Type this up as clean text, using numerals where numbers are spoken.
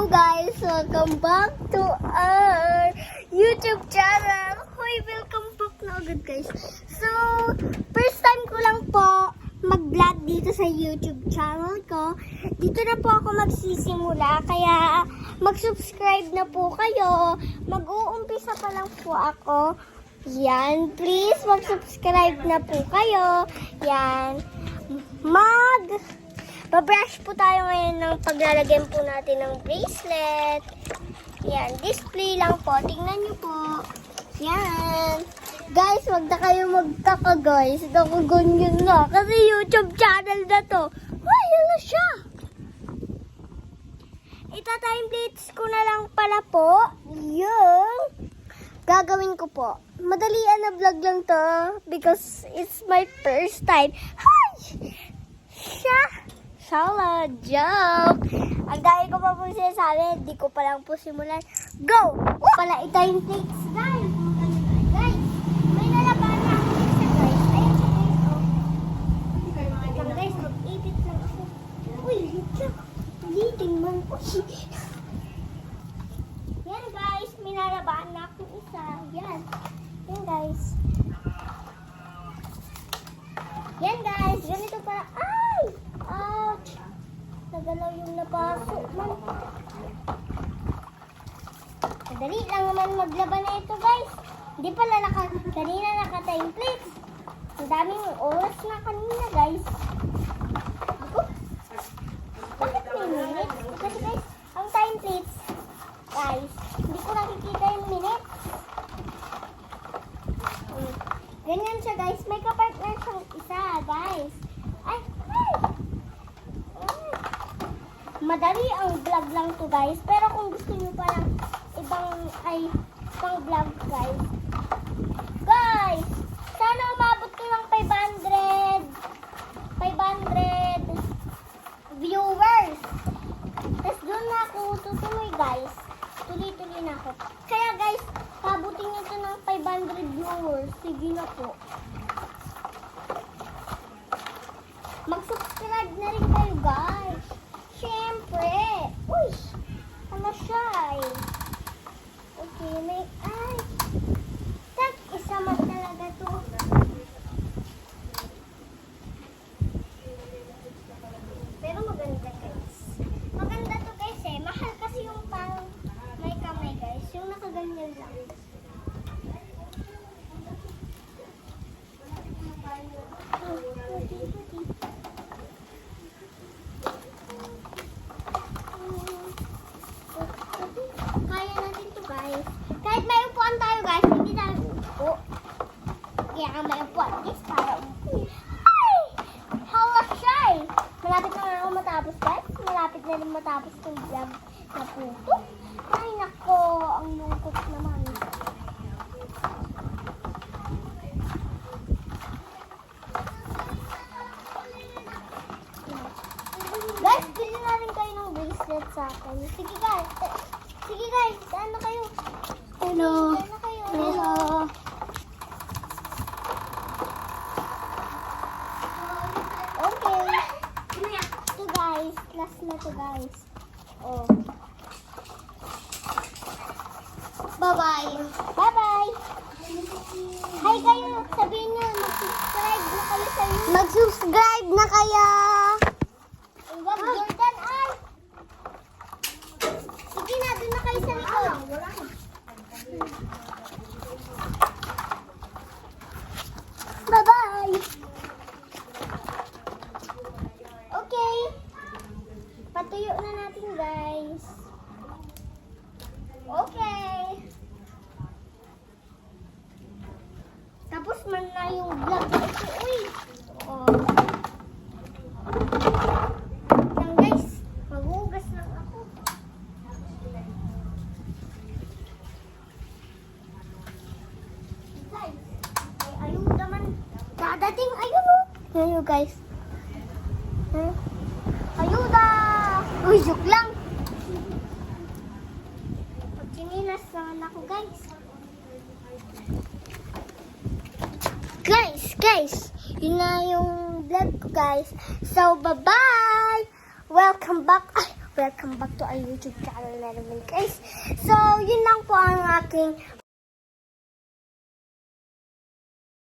Hello guys! Welcome back to our YouTube channel! Hoy, welcome back na agad guys! So, first time ko lang po mag-vlog dito sa YouTube channel ko. Dito na po ako magsisimula, kaya mag-subscribe na po kayo. Mag-uumpisa pa lang po ako. Yan, please mag-subscribe na po kayo. Yan, Babrush po tayo ngayon ng paglalagyan po natin ng bracelet. Yan, display lang po. Tingnan nyo po. Yan. Guys, wag na kayo magtaka guys. Nakaganyan na. Kasi YouTube channel na to. Ay, yun siya. Ita-time plates ko na lang pala po. Yung gagawin ko po. Madalian na vlog lang to. Because it's my first time. Hi! Siya! Shala, joke! Ang dahil ko pa po sinasabi, di ko pa lang po simulan. Go! Pala ita-time plates, guys! Guys, may nalaban na ako isa, guys. Ayan siya, guys. Oh. Guys, mag-ipit lang ako. Uy, liting man po. Yan, guys. May nalaban na ako isa. Yan. Yan, guys. Yan, guys. Ganito para... Ay! Ouch! Nagalaw yung napasok man. Madali lang naman maglaban na ito, guys. Hindi pala kanina naka-time plates. Ang daming oras na kanina, guys. Bakit may minutes? Kasi, guys, ang time plates, guys, hindi ko nakikita yung minutes. Ganyan siya, guys. May kapartner siyang isa, guys. Ay! Madali ang vlog lang to guys. Pero kung gusto nyo palang pang vlog guys. Guys! Sana umabot ko ng 500 viewers. Tapos doon na ako tutuloy guys. Tuloy-tuloy na ako. Kaya guys, pabutin nyo ito ng 500 viewers. Sige na po. Mag-subscribe na rin kayo guys. Siyempre. Uy! Ano siya eh? Okay, may... Ay! Tak! Isa man talaga to. Pero maganda guys. Maganda to guys eh. Mahal kasi yung parang may kamay guys. Yung nakaganyan lang. Kaya natin to guys. Kahit may upuan tayo guys, hindi tayo upo. Kaya nga may upuan guys, para upo. Ay! Hala siya eh. Malapit na ako matapos guys. Malapit na rin matapos yung vlog na puto. Ay nako, ang lungkot naman. Guys, bili na rin kayo ng bracelet sa akin. Sige guys. Sige guys, saan na kayo? Hello. Saan na kayo? Hello. Okay. Ito guys. Last na to guys. Oh. Bye-bye. Bye-bye. Hi kayo. Sabihin nyo, mag-subscribe na kayo sa YouTube. Mag-subscribe na kayo. Wag Jordan ay! Sige na, doon na kayo sa likod. Bye-bye! Okay. Patuyo na natin guys. Okay. Tapos man na yung vlog. Uy! Oh. Dadating, ayun o. Ayun guys. Ayuda! Uy, joke lang. Pagkinilas naman ako guys. Guys. Yun na yung vlog ko guys. So, bye-bye! Welcome back. Welcome back to our YouTube channel namin guys. So, yun lang po ang aking